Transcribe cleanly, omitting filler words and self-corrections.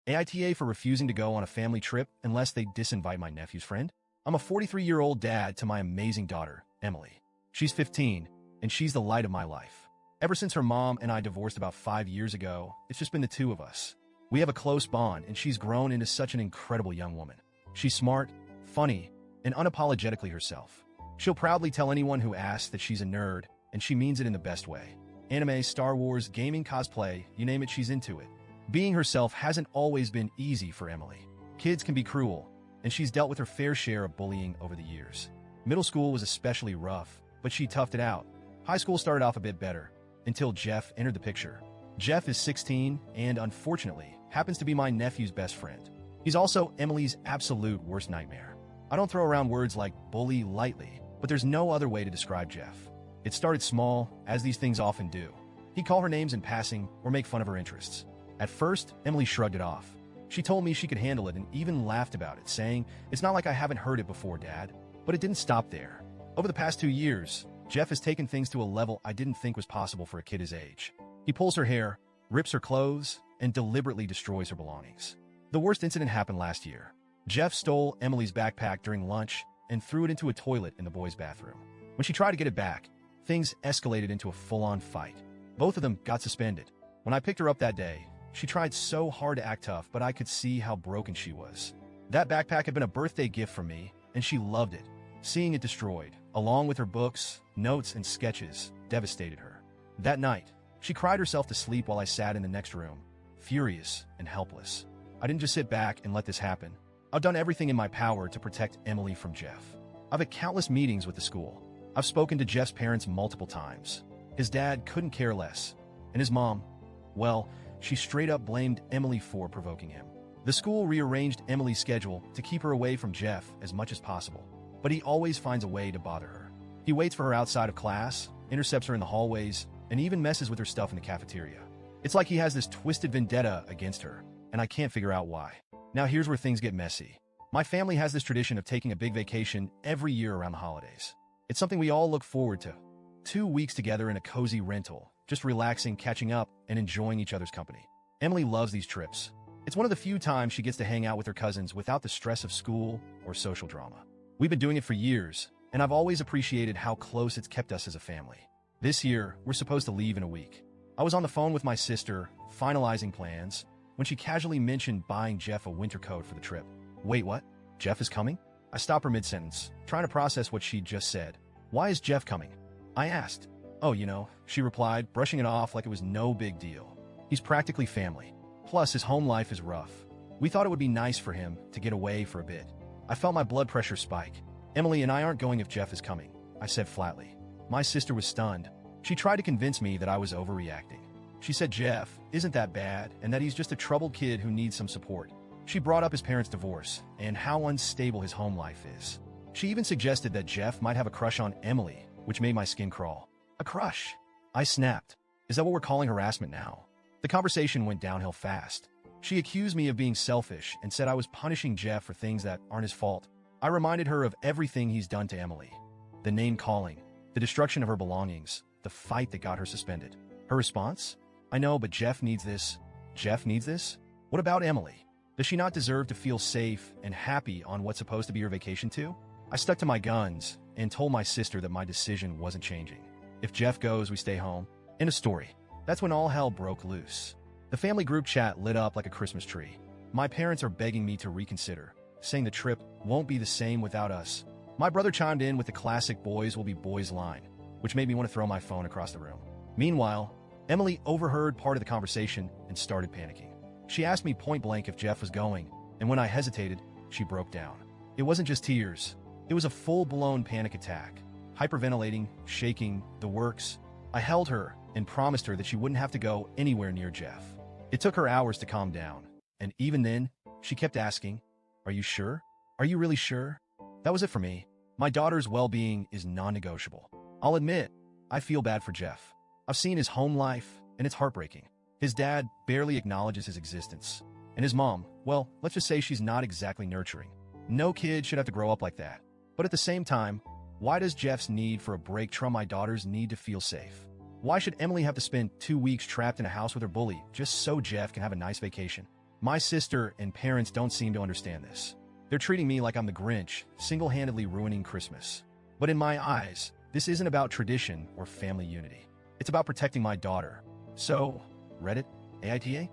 AITA for refusing to go on a family trip unless they disinvite my nephew's friend? I'm a 43-year-old dad to my amazing daughter, Emily. She's 15, and she's the light of my life. Ever since her mom and I divorced about 5 years ago, it's just been the two of us. We have a close bond, and she's grown into such an incredible young woman. She's smart, funny, and unapologetically herself. She'll proudly tell anyone who asks that she's a nerd, and she means it in the best way. Anime, Star Wars, gaming, cosplay, you name it, she's into it. Being herself hasn't always been easy for Emily. Kids can be cruel, and she's dealt with her fair share of bullying over the years. Middle school was especially rough, but she toughed it out. High school started off a bit better, until Jeff entered the picture. Jeff is 16 and, unfortunately, happens to be my nephew's best friend. He's also Emily's absolute worst nightmare. I don't throw around words like bully lightly, but there's no other way to describe Jeff. It started small, as these things often do. He'd call her names in passing or make fun of her interests. At first, Emily shrugged it off. She told me she could handle it and even laughed about it, saying, "It's not like I haven't heard it before, Dad." But it didn't stop there. Over the past 2 years, Jeff has taken things to a level I didn't think was possible for a kid his age. He pulls her hair, rips her clothes, and deliberately destroys her belongings. The worst incident happened last year. Jeff stole Emily's backpack during lunch and threw it into a toilet in the boys' bathroom. When she tried to get it back, things escalated into a full-on fight. Both of them got suspended. When I picked her up that day, she tried so hard to act tough, but I could see how broken she was. That backpack had been a birthday gift from me, and she loved it. Seeing it destroyed, along with her books, notes, and sketches, devastated her. That night, she cried herself to sleep while I sat in the next room, furious and helpless. I didn't just sit back and let this happen. I've done everything in my power to protect Emily from Jeff. I've had countless meetings with the school. I've spoken to Jeff's parents multiple times. His dad couldn't care less. And his mom, well, she straight up blamed Emily for provoking him. The school rearranged Emily's schedule to keep her away from Jeff as much as possible. But he always finds a way to bother her. He waits for her outside of class, intercepts her in the hallways, and even messes with her stuff in the cafeteria. It's like he has this twisted vendetta against her, and I can't figure out why. Now here's where things get messy. My family has this tradition of taking a big vacation every year around the holidays. It's something we all look forward to. 2 weeks together in a cozy rental, just relaxing, catching up, and enjoying each other's company. Emily loves these trips. It's one of the few times she gets to hang out with her cousins without the stress of school or social drama. We've been doing it for years, and I've always appreciated how close it's kept us as a family. This year, we're supposed to leave in a week. I was on the phone with my sister, finalizing plans, when she casually mentioned buying Jeff a winter coat for the trip. Wait, what? Jeff is coming? I stopped her mid-sentence, trying to process what she'd just said. Why is Jeff coming? I asked. Oh, she replied, brushing it off like it was no big deal. He's practically family. Plus, his home life is rough. We thought it would be nice for him to get away for a bit. I felt my blood pressure spike. Emily and I aren't going if Jeff is coming, I said flatly. My sister was stunned. She tried to convince me that I was overreacting. She said Jeff isn't that bad and that he's just a troubled kid who needs some support. She brought up his parents' divorce and how unstable his home life is. She even suggested that Jeff might have a crush on Emily, which made my skin crawl. A crush? I snapped. Is that what we're calling harassment now? The conversation went downhill fast. She accused me of being selfish and said I was punishing Jeff for things that aren't his fault. I reminded her of everything he's done to Emily. The name-calling, the destruction of her belongings, the fight that got her suspended. Her response? I know, but Jeff needs this. Jeff needs this? What about Emily? Does she not deserve to feel safe and happy on what's supposed to be her vacation too? I stuck to my guns and told my sister that my decision wasn't changing. If Jeff goes, we stay home. End of story. That's when all hell broke loose. The family group chat lit up like a Christmas tree. My parents are begging me to reconsider, saying the trip won't be the same without us. My brother chimed in with the classic boys will be boys line, which made me want to throw my phone across the room. Meanwhile, Emily overheard part of the conversation and started panicking. She asked me point blank if Jeff was going, and when I hesitated, she broke down. It wasn't just tears. It was a full-blown panic attack. Hyperventilating, shaking, the works. I held her and promised her that she wouldn't have to go anywhere near Jeff. It took her hours to calm down, and even then, she kept asking, "Are you sure? Are you really sure?" That was it for me. My daughter's well-being is non-negotiable. I'll admit, I feel bad for Jeff. I've seen his home life, and it's heartbreaking. His dad barely acknowledges his existence. And his mom, well, let's just say she's not exactly nurturing. No kid should have to grow up like that. But at the same time, why does Jeff's need for a break trump my daughter's need to feel safe? Why should Emily have to spend 2 weeks trapped in a house with her bully just so Jeff can have a nice vacation? My sister and parents don't seem to understand this. They're treating me like I'm the Grinch, single-handedly ruining Christmas. But in my eyes, this isn't about tradition or family unity. It's about protecting my daughter. So, Reddit, AITA?